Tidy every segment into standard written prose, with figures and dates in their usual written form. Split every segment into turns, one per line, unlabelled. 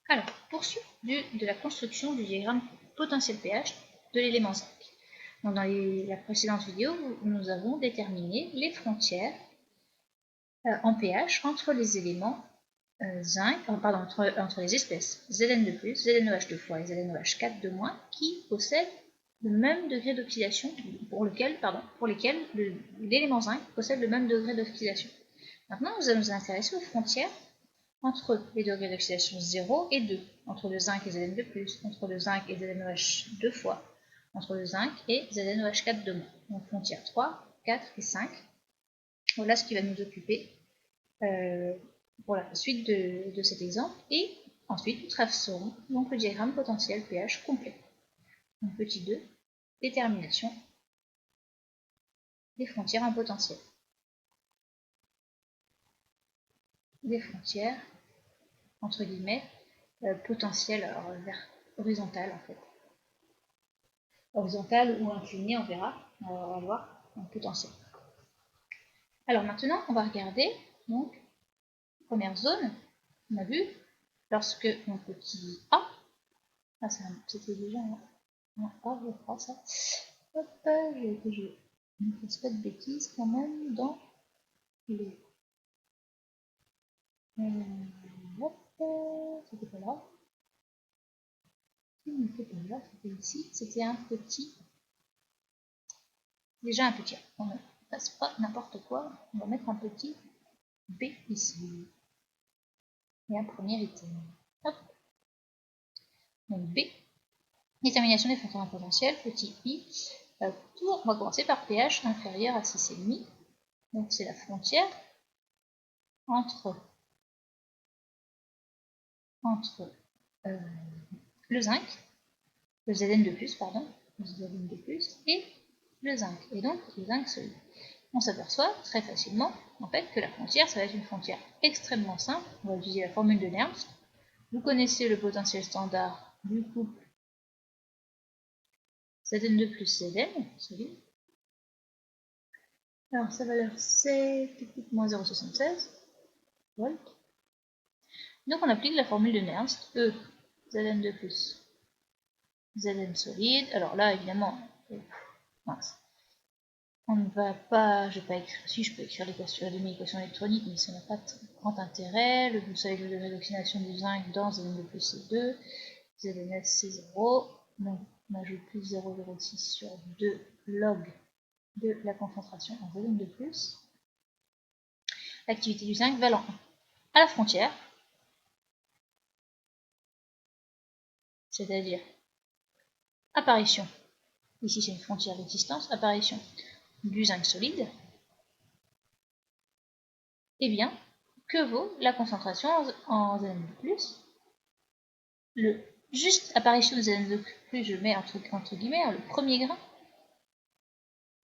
Alors, poursuite de la construction du diagramme potentiel pH de l'élément zinc. Donc, dans la précédente vidéo, nous avons déterminé les frontières en pH entre les éléments zinc, entre les espèces Zn2+, ZnOH2 et ZnOH4- qui possèdent le même degré d'oxydation, pour lesquels l'élément zinc possède le même degré d'oxydation. Maintenant, nous allons nous intéresser aux frontières entre les degrés d'oxydation 0 et 2, entre le zinc et Zn2+, entre le zinc et ZnOH2, entre le zinc et ZnOH4-. Donc frontières 3, 4 et 5. Voilà ce qui va nous occuper pour la suite de cet exemple. Et ensuite, nous tracerons donc le diagramme potentiel pH complet. Donc petit 2, détermination des frontières en potentiel. Des frontières, entre guillemets, potentielles, horizontales en fait. Horizontale ou inclinée, on verra, on va voir en potentiel. Alors maintenant, on va regarder donc première zone. On a vu lorsque mon petit A, c'était déjà un A, je crois ça. Hop, je ne fasse pas de bêtises quand même dans les. Hop, c'était pas là. C'était pas là, c'était ici. C'était un petit. Déjà un petit A. On ne passe pas n'importe quoi. On va mettre un petit B ici. Et un premier item. Hop. Donc B. Détermination des frontières en potentiel, petit i. On va commencer par pH inférieur à 6,5. Donc c'est la frontière entre le zinc, le Zn2+, pardon, le Zn2+, et le zinc, et donc le zinc solide. On s'aperçoit très facilement en fait que la frontière, ça va être une frontière extrêmement simple. On va utiliser la formule de Nernst. Vous connaissez le potentiel standard du couple Zn2 + Zn solide. Alors sa valeur c'est moins 0,76 volts. Donc on applique la formule de Nernst, E, Zn2 + Zn solide. Alors là évidemment, mince. On ne va pas, je vais pas écrire, si je peux écrire les demi-équations électroniques, mais ça n'a pas grand intérêt. Vous savez que le degré d'oxydation du zinc dans Zn2 + c'est 2, Zns c'est 0, donc on ajoute plus 0,06 sur 2 log de la concentration en Zn2+. L'activité du zinc valant 1 à la frontière, c'est-à-dire apparition, ici c'est une frontière d'existence, apparition du zinc solide, eh bien, que vaut la concentration en Zn2+, juste apparition de Zn2+, je mets entre guillemets le premier grain.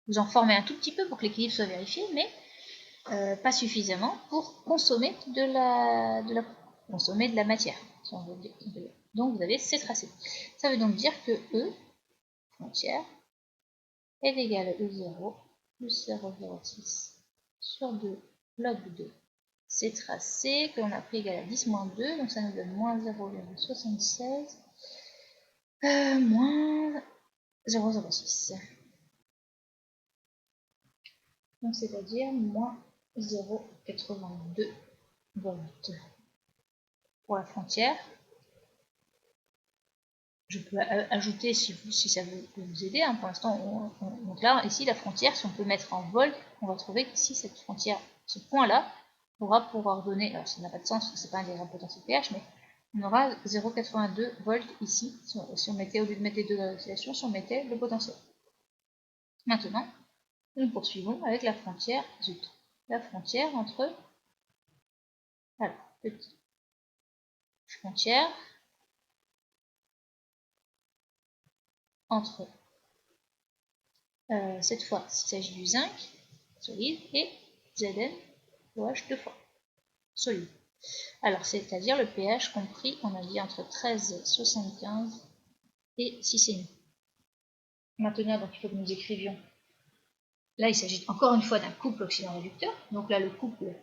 Vous en formez un tout petit peu pour que l'équilibre soit vérifié, mais pas suffisamment pour consommer de la matière. Si on veut dire. Donc vous avez C tracé. Ça veut donc dire que E, frontière, est égal à E0 plus 0,06 sur 2 log 2. C'est tracé que l'on a pris égal à 10 moins 2, donc ça nous donne moins 0,76 moins 0,06. Donc c'est-à-dire moins 0,82 volts. Pour la frontière, je peux ajouter si ça peut vous aider. Hein, pour l'instant, donc là, ici, la frontière, si on peut mettre en volts, on va trouver qu'ici, cette frontière, ce point-là, pourra pouvoir donner, alors ça n'a pas de sens, c'est pas un diagramme potentiel pH, mais on aura 0,82 volts ici, si on mettait, au lieu de mettre les degrés d'oxydation, si on mettait le potentiel. Maintenant, nous poursuivons avec la frontière, la frontière entre, alors, petite frontière entre, cette fois, il s'agit du zinc solide et ZnOH2 solide. Alors, c'est-à-dire le pH compris, on a dit entre 13,75 et 6,5. Maintenant, donc, il faut que nous écrivions. Là, il s'agit encore une fois d'un couple oxydant-réducteur. Donc là, le couple, il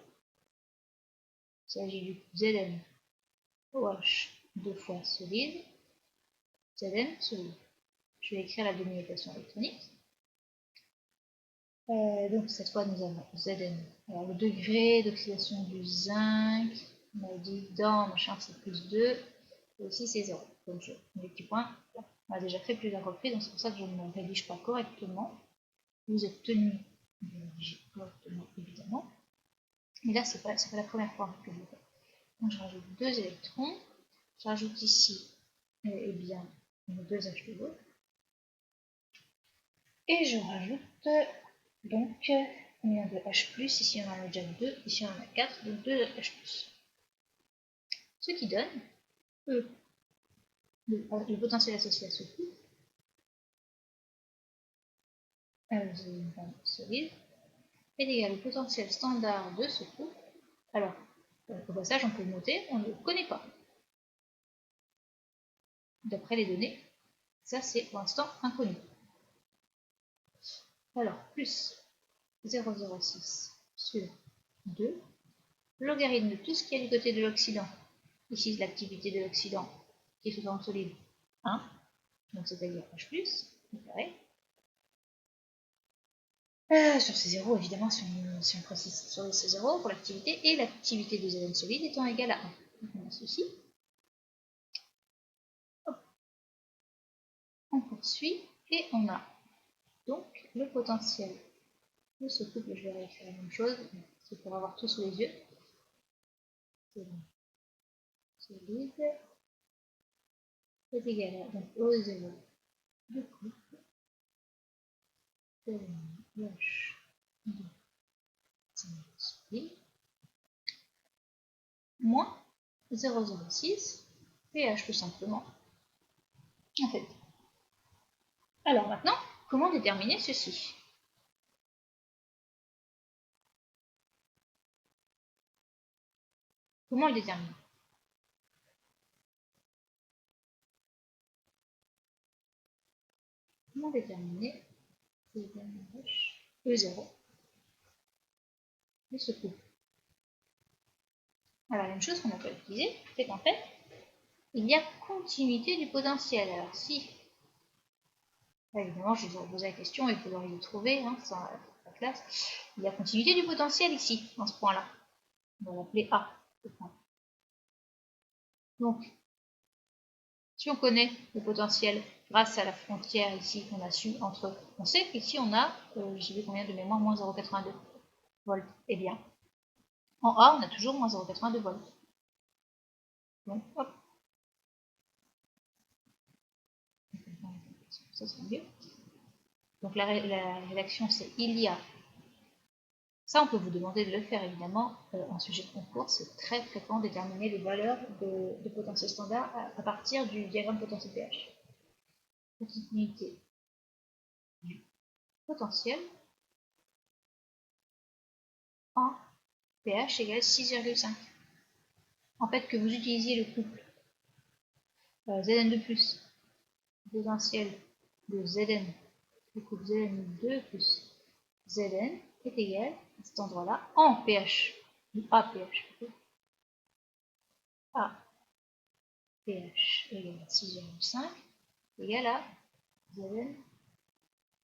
s'agit du ZnOH 2 fois solide, Zn solide. Je vais écrire la demi-équation électronique. Donc cette fois nous avons Zn. Alors le degré d'oxydation du zinc, on a dit dans machin c'est plus 2, et ici c'est 0. Donc je mets les petits points, on a déjà fait plusieurs reprises, donc c'est pour ça que je ne rédige pas correctement. Vous êtes tenu de rédiger correctement évidemment. Mais là c'est pas la première fois que je le fais. Donc je rajoute 2 électrons, j'ajoute ici eh bien 2 H2O, et je rajoute donc combien de H+, ici on en a déjà 2, ici on en a 4, donc 2 H+. Ce qui donne le potentiel associé à ce couple, solide, est égal au potentiel standard de ce couple. Alors, au passage, on peut le noter, on ne le connaît pas. D'après les données, ça c'est pour l'instant inconnu. Alors, plus 0,06 sur 2, logarithme de tout ce qui est du côté de l'oxydant. Ici, l'activité de l'oxydant qui est sous forme solide, 1, donc c'est-à-dire H+, carré. Sur C0, évidemment, si on précise sur C0 pour l'activité, et l'activité de Zn solide étant égale à 1. Donc on a ceci. Hop. On poursuit, et on a donc le potentiel de ce couple. Je vais réécrire la même chose, c'est pour avoir tout sous les yeux. Solide est égal à donc O0 du couple de H de solide moins 0,06 pH tout simplement. En fait. Alors maintenant, comment déterminer ceci? Comment le déterminer? Comment déterminer E0 de ce couple? Alors, une chose qu'on n'a pas utilisée, c'est qu'en fait, il y a continuité du potentiel. Alors, si, évidemment, je vous aurais posé la question et vous l'auriez le trouver, hein, sans la classe, il y a continuité du potentiel ici, dans ce point-là. On va l'appeler A. Donc, si on connaît le potentiel grâce à la frontière ici qu'on a su entre, on sait qu'ici on a, j'ai vu combien de mémoire, moins 0,82 volts. Eh bien, en A, on a toujours moins 0,82 volts. Donc, hop. Ça sera mieux. Donc la rédaction c'est il y a. Ça, on peut vous demander de le faire évidemment en sujet de concours. C'est très fréquent de déterminer les valeurs de potentiel standard à partir du diagramme potentiel pH. Petite unité du potentiel en pH égale 6,5. En fait, que vous utilisiez le couple Zn2+, potentiel de Zn, le couple Zn2 plus Zn est égal à cet endroit-là en pH, ou APH plutôt. A pH égale à 6,5 égale à Zn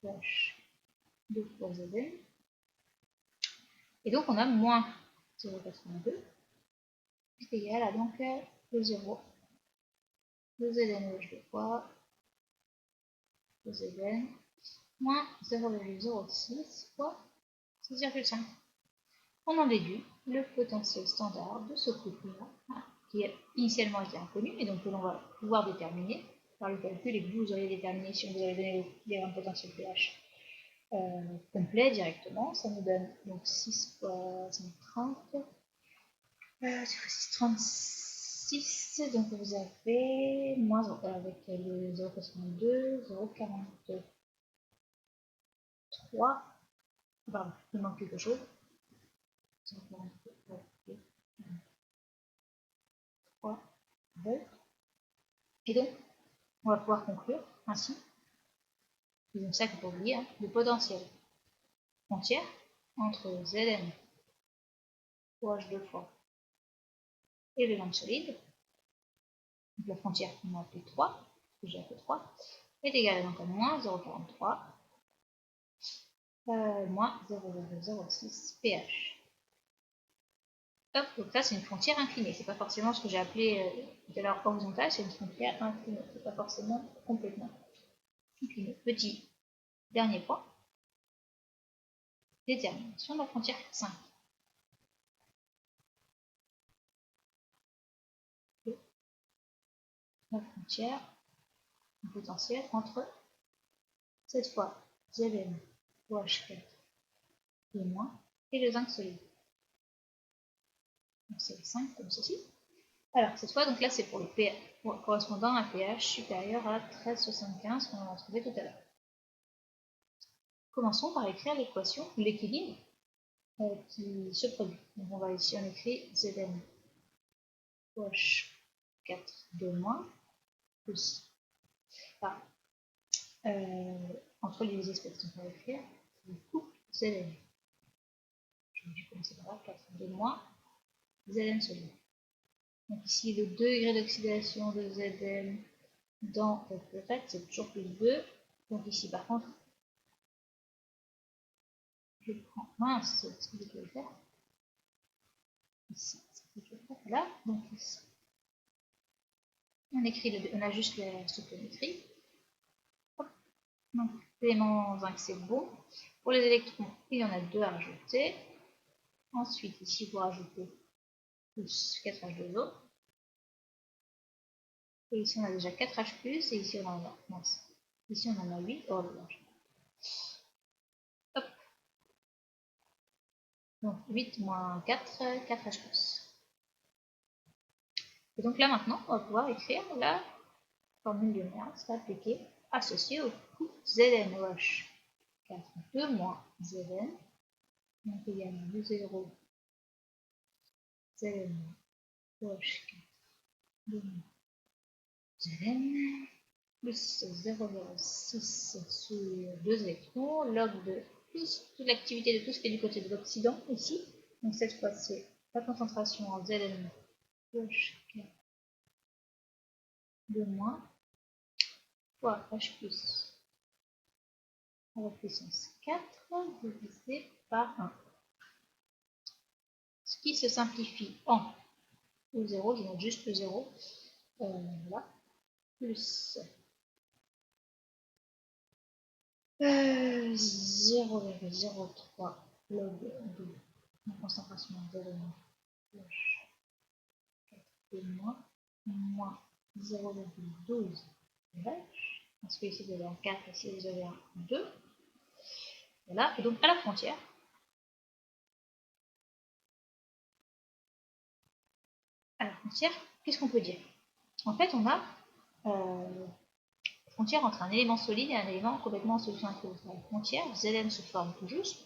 pH 2 fois Zn. Et donc on a moins 0,82 est égal à donc le 0 de Zn OH2 fois de Zn moins 0,06 fois 6,5. On en déduit le potentiel standard de ce couple-là, hein, qui a initialement été inconnu, et donc que l'on va pouvoir déterminer par le calcul, et que vous auriez déterminé si on vous avait donné le diagramme potentiel pH complet directement. Ça nous donne donc 6 fois 530, 6, 36, donc vous avez moins avec le 0,82, 0,43, pardon, il manque quelque chose. 3 volts. Et donc, on va pouvoir conclure ainsi, c'est comme ça qu'il faut oublier, hein, le potentiel frontière entre Zn OH2 fois et le lampe solide, la frontière qu'on a appelée 3, que j'ai appelé 3, est égale donc à moins 0,43 moins 0,06 pH. Hop, donc ça c'est une frontière inclinée, c'est pas forcément ce que j'ai appelé tout à l'heure horizontale, c'est une frontière inclinée, c'est pas forcément complètement inclinée. Petit dernier point, détermination de la frontière 5. La frontière potentielle entre cette fois Zn OH4 et moins et le zinc solide. Donc c'est 5 comme ceci. Alors cette fois, donc là c'est pour le pH correspondant à un pH supérieur à 13,75 qu'on a trouvé tout à l'heure. Commençons par écrire l'équation ou l'équilibre qui se produit. Donc on va ici on écrit Zn OH4 de moins plus entre les espèces. Donc on va écrire le couple Zn. Je vais commencer par là, 4 de moins Zn solide. Donc ici le degré d'oxydation de Zn dans le fait c'est toujours plus 2. Donc ici par contre je prends mince, ce que je peux faire ici, ce que je peux faire là, donc ici on écrit on ajuste la stoichiométrie. Donc l'élément zinc c'est bon. Pour les électrons il y en a 2 à rajouter. Ensuite ici vous rajoutez plus 4H2O. Et ici on a déjà 4H+, et ici on en a, mince, ici on en a 8, oh là. Hop. Donc 8 moins 4, 4H+. Et donc là maintenant, on va pouvoir écrire la formule de Nernst appliquée associée au couple ZnOH 4 2 moins Zn, donc égal à 0 Zn OH 4 2 moins Zn plus 0,06 sur 2 électrons, log de toute l'activité de tout ce qui est du côté de l'oxydant ici. Donc cette fois c'est la concentration en Zn OH 4 2 moins fois H plus à la puissance 4 divisé par 1. Ce qui se simplifie en ou 0, je note juste le 0, voilà, plus 0,03 log de la concentration en Zn et moins 0,12 parce que ici vous avez un 4, ici vous avez un 2. Voilà, et donc à la frontière, qu'est-ce qu'on peut dire? En fait, on a frontière entre un élément solide et un élément complètement en solution aqueuse. À la frontière, Zn se forme tout juste,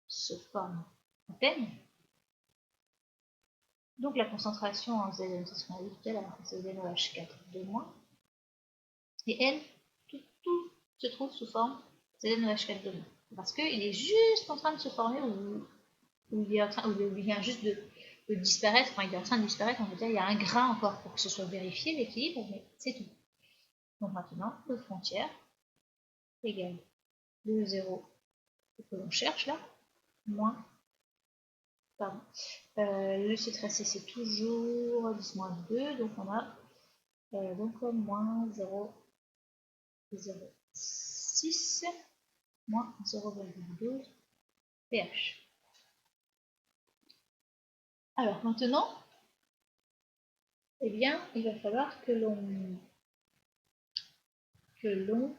se forme à peine. Donc la concentration en Zn, c'est ce qu'on a vu tout à l'heure, ZnOH4 2 moins. Et elle, tout se trouve sous forme ZnOH4 2 moins. Parce qu'il est juste en train de se former ou il vient juste de disparaître, enfin il est en train de disparaître, on va dire il y a un grain encore pour que ce soit vérifié l'équilibre, mais c'est tout. Donc maintenant, le frontière égale le 0 que l'on cherche là, moins, pardon, le C tracé c'est toujours 10 moins 2, donc on a donc moins 0,06 moins 0,12 pH. Alors maintenant, eh bien, il va falloir que l'on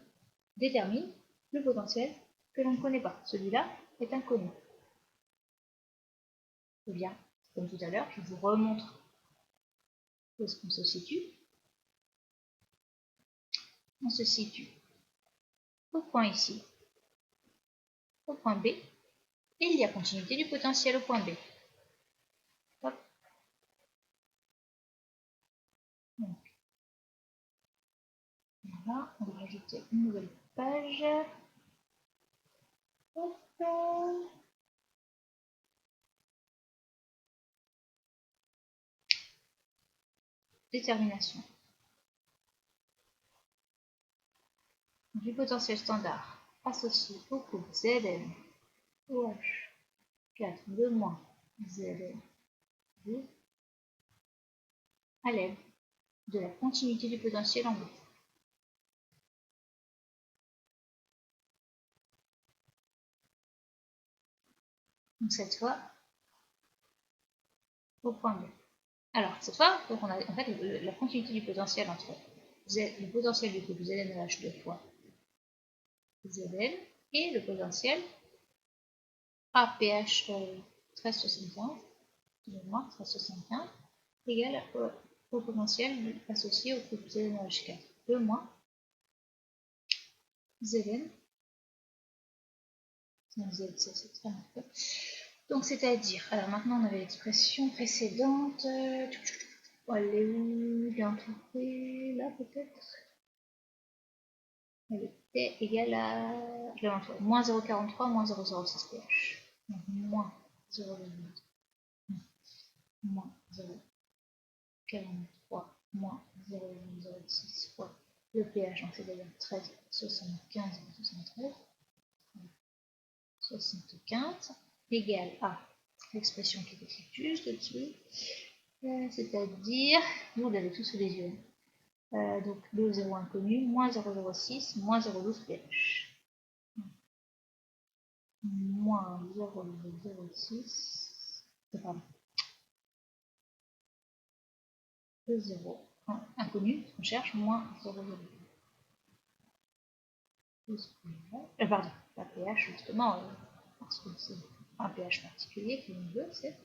détermine le potentiel que l'on ne connaît pas. Celui-là est inconnu. Eh bien, comme tout à l'heure, je vous remontre où est-ce qu'on se situe. On se situe au point ici, au point B, et il y a continuité du potentiel au point B. Hop. Donc, voilà, on va rajouter une nouvelle page. Hop. Détermination du potentiel standard associé au couple Zn OH 4 de moins Zn à l'aide de la continuité du potentiel en B. Donc cette fois, au point B. Alors cette fois, donc on a en fait la continuité du potentiel entre le potentiel du couple ZNEH 2 fois Zn et le potentiel APH 1375, moins 1375, égale au potentiel associé au couple ZNEH 4 2 moins Zn. C'est très mal. Donc c'est-à-dire, alors maintenant on avait l'expression précédente, elle est où? Bien trouvée, là peut-être. Elle était égale à, je l'ai trouvé, moins 0,43, moins 0,06 pH. Donc moins 0,2, moins 0,43, moins 0,06 fois le pH, donc c'est d'ailleurs 13, 75, 73, 75, égale à l'expression qui est écrite juste au-dessus, c'est-à-dire, vous l'avez tous sous les yeux, donc le 0 inconnu, moins 0,06, moins 0,12 pH. Moins 0,06, pardon, le 0, inconnu, on cherche, moins 0,12 pH. Pardon, la pH justement, parce que c'est un pH particulier qui nous veut, c'est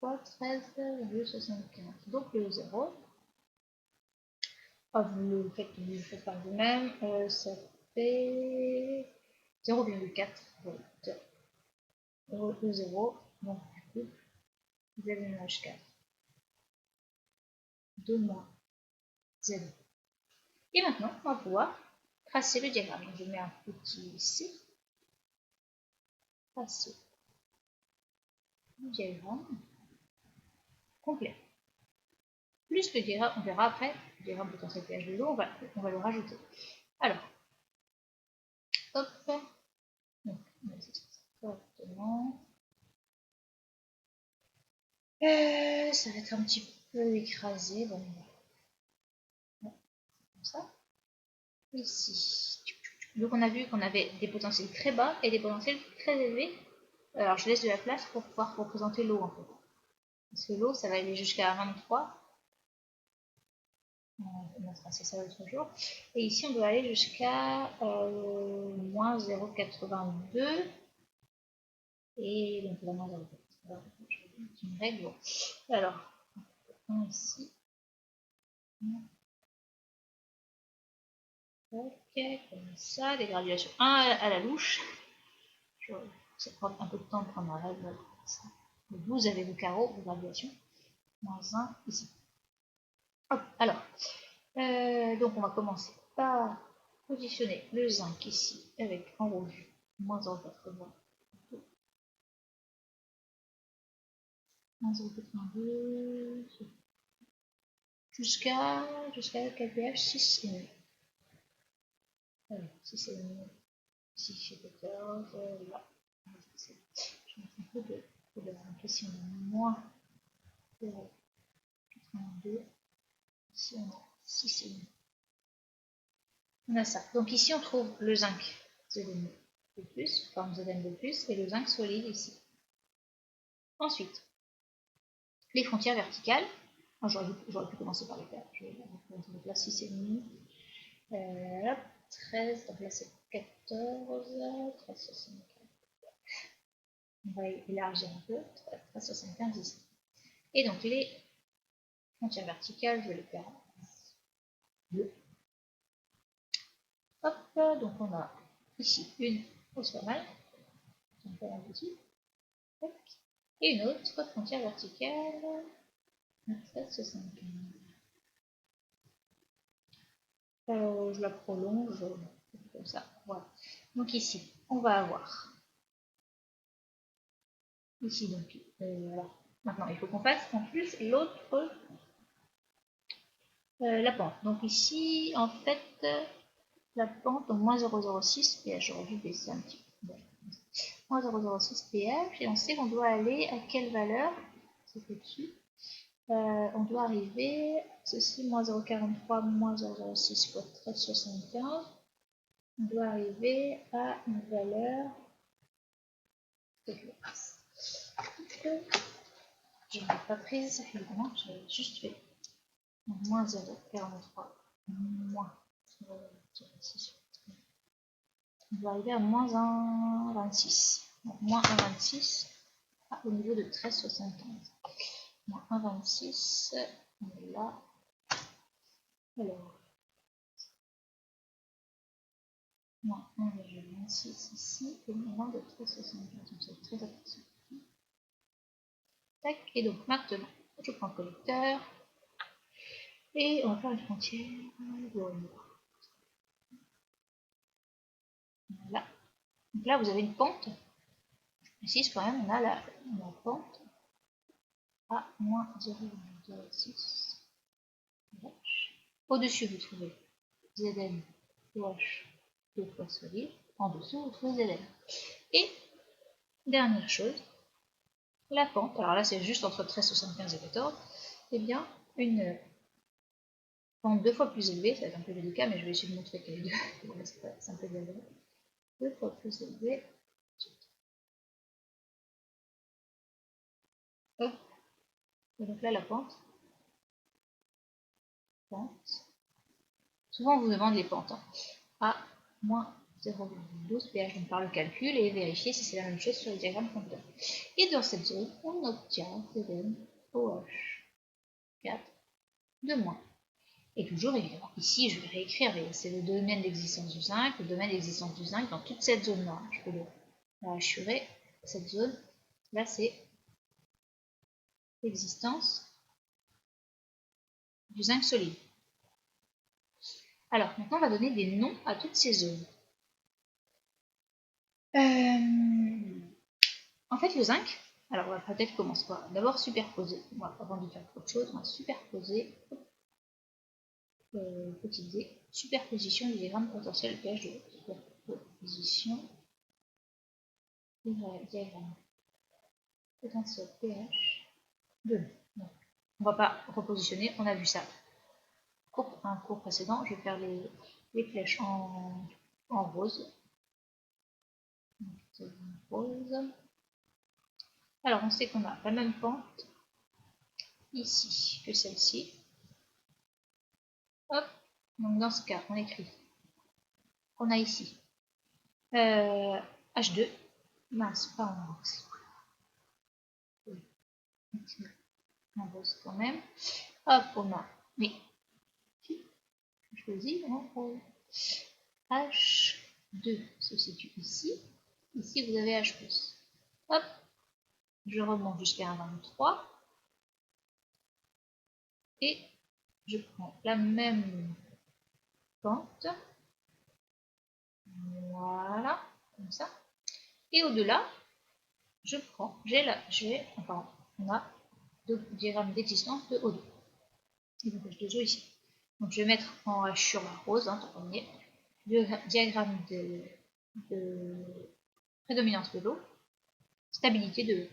13,75. Donc le 0, vous le faites par vous-même, ça fait 0,4 volts. Le 0, donc du coup, ZNH4. 2 moins Z. Et maintenant, on va pouvoir tracer le diagramme. Donc, je mets un petit ici. Tracer le diagramme complet. Plus le diagramme, on verra après, le diagramme potentiel pH de l'eau, on va le rajouter. Alors, hop, donc, on va essayer de faire ça correctement. Ça va être un petit peu écrasé, bon, comme ça. Ici. Donc on a vu qu'on avait des potentiels très bas et des potentiels très élevés. Alors je laisse de la place pour pouvoir représenter l'eau en fait. Parce que l'eau, ça va aller jusqu'à 23. On a tracé ça l'autre jour. Et ici, on doit aller jusqu'à moins 0,82. Et donc là, moins 0,82. C'est une règle. Alors, ici. Ok, comme ça, les graduations 1 à la louche. Ça prend un peu de temps de prendre la règle. Vous avez vos carreaux, vos graduations. Moins 1 ici. Hop, alors, donc on va commencer par positionner le zinc ici avec en rouge moins 0,80. Moins 0,82 jusqu'à quel pH 6,5. 6,5. Ici c'est 14. Là. Je vais mettre un peu de couleur. Donc ici on a moins 0,82. Ici on a 6,5. On a ça. Donc ici on trouve le zinc Zn de plus, forme Zn de plus, et le zinc solide ici. Ensuite, les frontières verticales. J'aurais pu commencer par les faire. Je vais donc là 6,5. 13, donc là c'est 14, 13,75. On va élargir un peu, 13,75 ici. Et donc les frontières verticales, je vais les faire en bleu. Hop, donc on a ici une, c'est pas mal, un petit, et une autre frontière verticale, 13,75. Je la prolonge comme ça, voilà. Donc ici, on va avoir ici donc alors maintenant il faut qu'on fasse en plus l'autre la pente. Donc ici en fait la pente, donc moins 0,06 pH, j'aurais dû baisser un petit peu. Moins 0,06 pH, et on sait qu'on doit aller à quelle valeur? C'était dessus. On doit arriver, ceci, moins 0,43, moins 0,06 fois 13,75. On doit arriver à une valeur. Je ne l'ai pas prise, évidemment, j'avais juste fait. Donc, moins 0,43, moins 0,06. On doit arriver à moins 1,26. Donc, moins 1,26 au niveau de 13,75. Moins 1,26, on est là. Alors, moins 1,26 ici, au moment de 13,75. Donc, c'est très approximatif. Tac, et donc maintenant, je prends le collecteur et on va faire une frontière. Voilà. Donc là, vous avez une pente. Ici, quand même, on a la pente à moins 0,06. Au-dessus, vous trouvez Zn OH 2 fois solide. En dessous, vous trouvez Zn. Et, dernière chose, la pente, alors là, c'est juste entre 13,75 et 14, et bien, une pente 2 fois plus élevée, ça va être un peu délicat, mais je vais essayer de montrer que les deux, c'est un peu délicat. 2 fois plus élevée. Hop. Et donc là, la pente. Souvent, on vous demande les pentes. Hein. À moins 0,12 pH, donc par le calcul, et vérifier si c'est la même chose sur le diagramme compteur. Et dans cette zone, on obtient Zn OH 4 de moins. Et toujours, évidemment, ici, je vais réécrire, c'est le domaine d'existence du zinc, le domaine d'existence du zinc dans toute cette zone-là. Je peux le assurer, cette zone, là, c'est l'existence du zinc solide. Alors, maintenant, on va donner des noms à toutes ces zones. En fait, le zinc, alors on va peut-être commencer par d'abord superposer. Avant de faire autre chose, on va superposer, petite d, superposition du diagramme potentiel pH de l'eau. Superposition du diagramme potentiel pH de l'eau. On ne va pas repositionner, on a vu ça. Un cours précédent, je vais faire les flèches en rose. Rose. Alors, on sait qu'on a la même pente ici que celle-ci. Hop. Donc, dans ce cas, on écrit qu'on a ici H2. Mince, pas en rose. En rose quand même. Hop, on a. Mais, je choisis en rose. H2 se situe ici. Ici, vous avez H+. Hop. Je remonte jusqu'à 1,23. Et je prends la même pente. Voilà, comme ça. Et au-delà, je prends, on a deux diagrammes d'existence de O2. Et donc H2O ici. Donc je vais mettre en H sur la rose, hein, en premier, diagramme de prédominance de l'eau, stabilité de l'eau.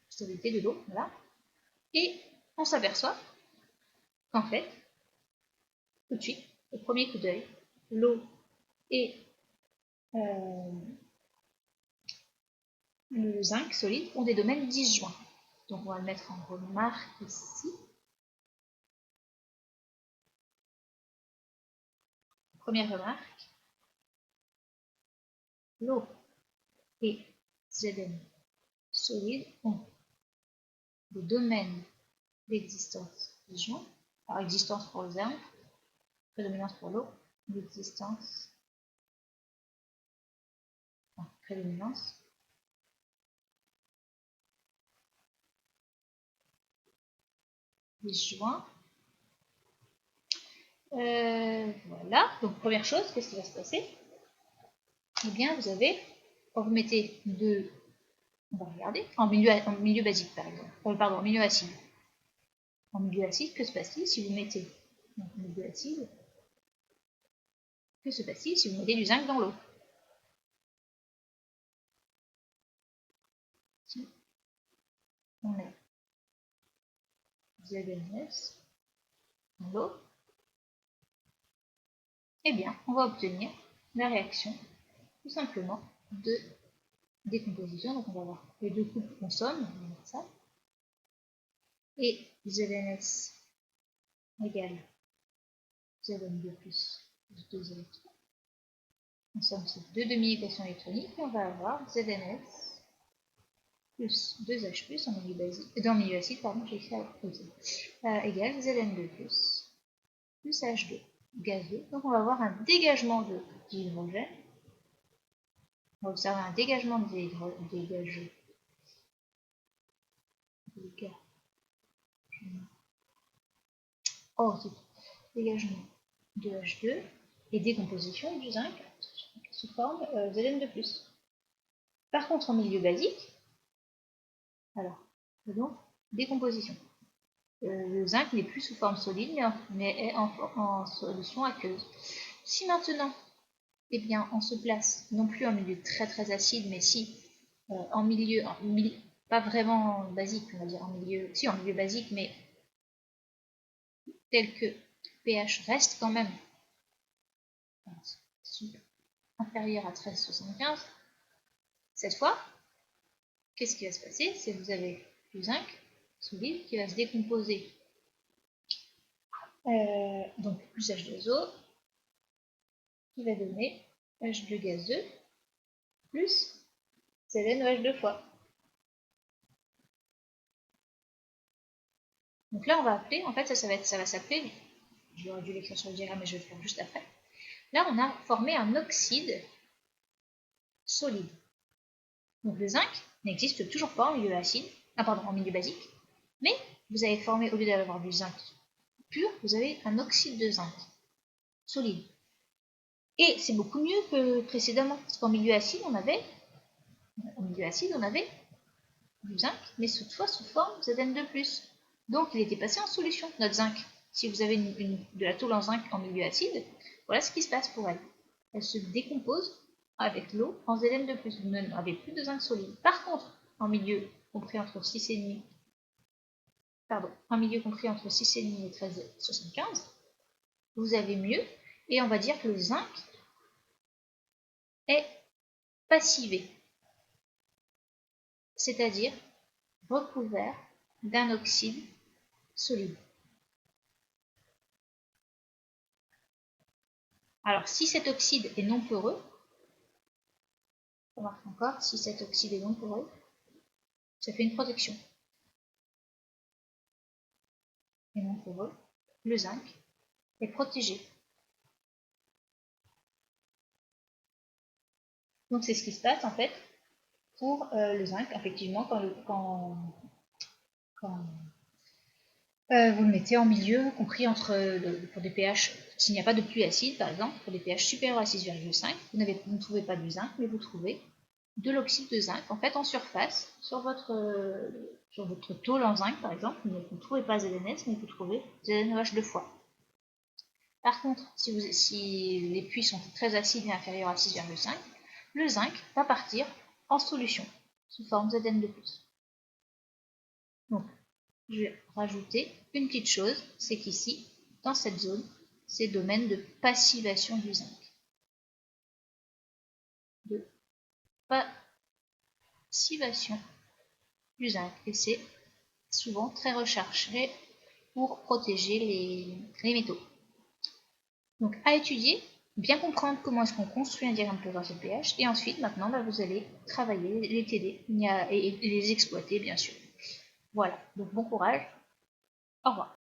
Stabilité de l'eau, voilà. Et on s'aperçoit qu'en fait, tout de suite, au premier coup d'œil, l'eau et le zinc solide ont des domaines disjoints. Donc on va le mettre en remarque ici. Première remarque, l'eau et Zn solide ont des domaines d'existence disjoints. Alors existence pour le zinc, prédominance pour l'eau, l'existence, prédominance. Disjoint. Voilà, donc première chose, qu'est-ce qui va se passer? Eh bien, vous avez, quand vous mettez deux, on va regarder, en milieu basique par exemple, pardon, en milieu acide. En milieu acide, que se passe-t-il si vous mettez en milieu acide? Que se passe-t-il si vous mettez du zinc dans l'eau? Si on met ZNS dans l'eau, eh bien, on va obtenir la réaction tout simplement de décomposition. Donc on va voir les deux couples consomment, on va voir ça. Et ZNS égale ZN2 plus 2 électrons. En somme, c'est deux demi-équations électroniques et on va avoir ZNS plus 2H en milieu basique, dans le milieu acide, pardon, j'ai écrit à l'opposé, égale Zn2 plus H2 gazeux. Donc on va avoir un dégagement d'hydrogène. On va observer un dégagement dégageux. Dégagement de H2 et décomposition du zinc sous forme Zn2 Par contre, en milieu basique, alors, donc, décomposition. Le zinc n'est plus sous forme solide, mais est en solution aqueuse. Si maintenant, eh bien, on se place non plus en milieu très acide, mais si en milieu, pas vraiment basique, on va dire en milieu basique, mais tel que pH reste quand même inférieur à 13,75, cette fois, qu'est-ce qui va se passer? C'est que vous avez du zinc solide qui va se décomposer. Donc plus H2O qui va donner H2 gazeux plus ZnOH2 fois. Donc là on va appeler, en fait ça va s'appeler, j'aurais dû l'écrire sur le diagramme mais je vais le faire juste après. Là on a formé un oxyde solide. Donc le zinc n'existe toujours pas en milieu acide, en milieu basique, mais vous avez formé, au lieu d'avoir du zinc pur, vous avez un oxyde de zinc solide. Et c'est beaucoup mieux que précédemment, parce qu'en milieu acide, on avait du zinc, mais toutefois sous forme Zn2+. Donc il était passé en solution, notre zinc. Si vous avez de la tôle en zinc en milieu acide, voilà ce qui se passe pour elle. Elle se décompose avec l'eau en Zn2+. Vous n'avez plus de zinc solide. Par contre, en milieu compris entre 6,5 et 13,75, vous avez mieux, et on va dire que le zinc est passivé, c'est-à-dire recouvert d'un oxyde solide. Alors, si cet oxyde est non poreux, on remarque encore, si cet oxyde est non poreux, ça fait une protection. Et non poreux, le zinc est protégé. Donc, c'est ce qui se passe en fait pour le zinc, effectivement, quand vous le mettez en milieu, compris entre, pour des pH, s'il n'y a pas de pluie acide par exemple, pour des pH supérieurs à 6,5, vous ne trouvez pas du zinc, mais vous trouvez de l'oxyde de zinc en fait en surface, sur votre tôle en zinc par exemple, vous ne trouvez pas ZNS, mais vous trouvez ZnOH 2 fois. Par contre, si les puits sont très acides et inférieurs à 6,5, le zinc va partir en solution, sous forme Zn2+. Donc, je vais rajouter une petite chose, c'est qu'ici, dans cette zone, c'est le domaine de passivation du zinc. De passivation du zinc. Et c'est souvent très recherché pour protéger les métaux. Donc, à étudier, bien comprendre comment est-ce qu'on construit un diagramme potentiel pH, et ensuite, maintenant, vous allez travailler les TD et les exploiter, bien sûr. Voilà, donc bon courage, au revoir.